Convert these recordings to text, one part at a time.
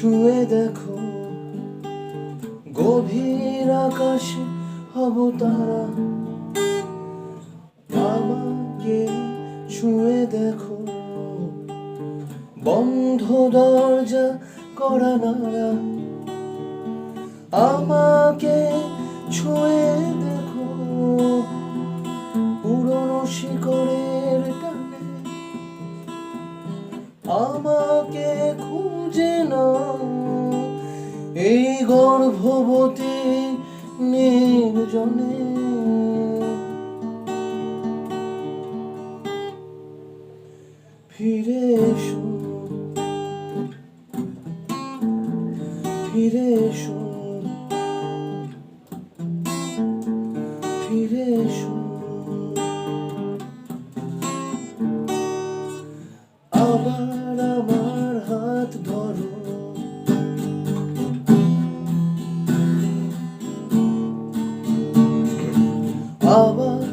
ছুঁয়ে দেখো গভীর আকাশে হব তারা, আমাকে ছুঁয়ে দেখো বন্ধ দরজা করা নাড়া, আমাকে ছুঁয়ে দেখো পুরনো শিকড়ের টানে, আমাকে খুঁজে নাও এই গর্ভবতী নির্জনে। ফিরে এসো, ফিরে এসো, ফিরে এসো, আবার আমার হাত ধরো, আবার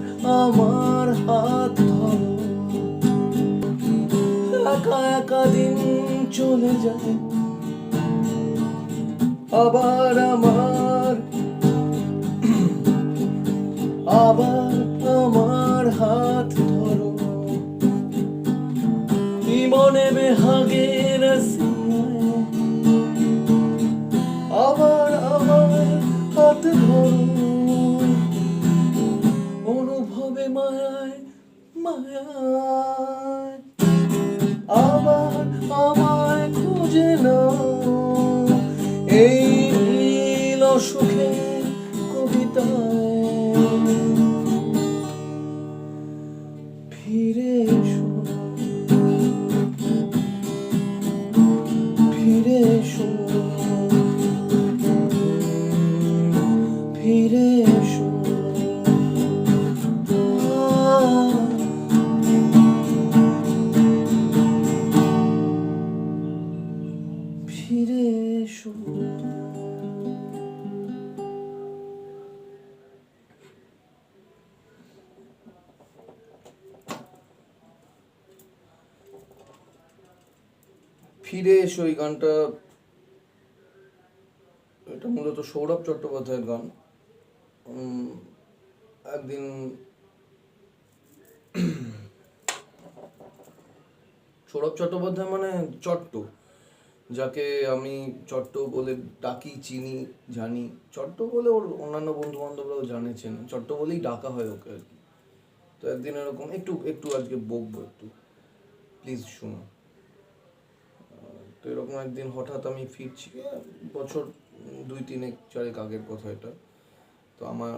আমার হাত ধরো, একা একা দিন চলে যায়, আবার আমার হাত ধরো, মনে বেহাগের সিনায়, আবার আমার হাত ধরো, অনুভবে মায়ায় মায়ায়, আবার আমায় খুঁজে নাও এই নীল সুখের কবিতায়। ফিরে এসো, ফিরে এসো, ফিরে এসো, ফিরে এসো। ফিরে এসো এই গানটা, এটা মূলত সৌরভ চট্টোপাধ্যায়ের গান। একদিন সৌরভ চট্টোপাধ্যায় মানে চট্ট, যাকে আমি চট্ট বলে ডাকি, চিনি, জানি। চট্ট বলে ওর অন্যান্য বন্ধু বান্ধবরাও জানেছেন, চট্ট বলেই ডাকা হয় ওকে আর কি। তো একদিন এরকম একটু আজকে বকবো, একটু প্লিজ শুনো। তো এরকম একদিন হঠাৎ আমি ফিরছি, বছর 2-3-4 আগের কথা এটা। তো আমার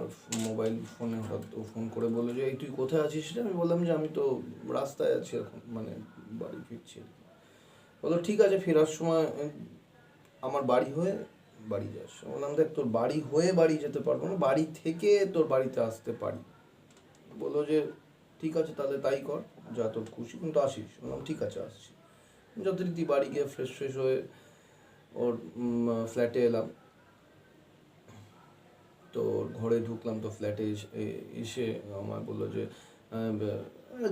মোবাইল ফোনে হঠাৎ ও ফোন করে বললো যে এই তুই কোথায় আছিস রে? আমি বললাম যে আমি তো রাস্তায় আছি এখন, মানে বাড়ি ফিরছি। বললো ঠিক আছে, ফেরার সময় আমার বাড়ি হয়ে বাড়ি যাস। বললাম দেখ, তোর বাড়ি হয়ে বাড়ি যেতে পারবো না, বাড়ি থেকে তোর বাড়িতে আসতে পারি। বললো যে ঠিক আছে তাহলে তাই কর, যা তোর খুশি, কিন্তু আসিস। বললাম ঠিক আছে আসছি। যথারীতি বাড়ি গিয়ে ফ্রেশ হয়ে ওর ফ্ল্যাটে এলাম। তো ঘরে ঢুকলাম, তো ফ্ল্যাটে এসে আমার বললো যে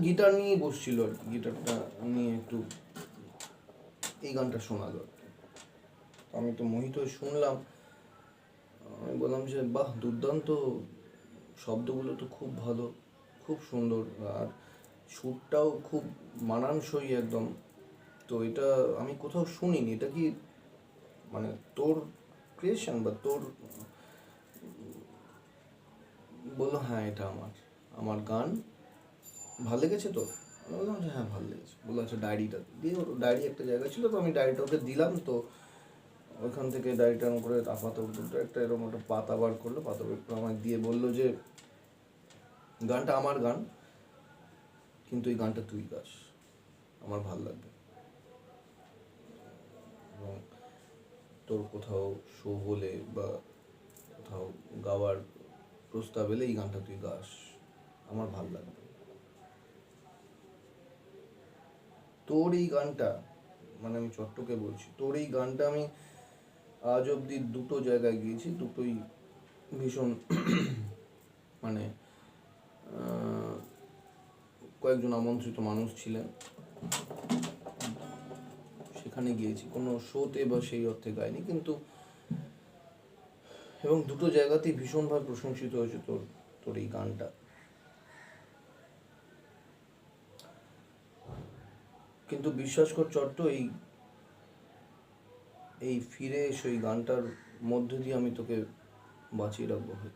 গিটার নিয়ে বসছিল আর কি, গিটারটা নিয়ে একটু এই গানটা শোনালো আর কি। আমি তো মোহিত হয়ে শুনলাম। আমি বললাম যে বাহ, দুর্দান্ত, শব্দগুলো তো খুব ভালো, খুব সুন্দর, আর সুরটাও খুব মানানসই একদম। তো এটা আমি কোথাও শুনিনি, এটা কি মানে তোর ক্রিয়েশন বা তোর? বললো হ্যাঁ এটা আমার গান, ভালো লেগেছে তোর? আমি বললাম যে হ্যাঁ ভালো লেগেছে। বললো আচ্ছা ডায়েরিটা দিয়ে, ওর ডায়েরি একটা জায়গা ছিল, তো আমি ডায়েরিটা ওকে দিলাম। তো ওইখান থেকে ডায়েরিটা করে একটা এরকম একটা পাতা বার করলো, পাতা বার করে আমায় দিয়ে বললো যে গানটা আমার গান, কিন্তু এই গানটা তুই গাস, আমার ভালো লাগবে, এবং তোর কোথাও শো হলে বা কোথাও গাওয়ার প্রস্তাব এলে এই গানটা তুই গাস, আমার ভালো লাগবে। তোর এই গানটা, মানে আমি চট্টকে বলছি, তোর এই গানটা আমি আজ অব্দি 2টো জায়গায় গিয়েছি, দুটোই ভীষণ মানে কয়েকজন আমন্ত্রিত মানুষ ছিলেন, অনুষ্ঠানে গিয়েছি, কোনো শোতে বা সেই অর্থে গাইনি, কিন্তু এবং দুটো জায়গাতেই ভীষণভাবে প্রশংসিত হয়েছে তোর তোর এই গানটা। কিন্তু বিশ্বাস কর চট্ট, এই এই ফিরে এসো এই গানটার মধ্যে দিয়ে আমি তোকে বাঁচিয়ে রাখবো ভাই।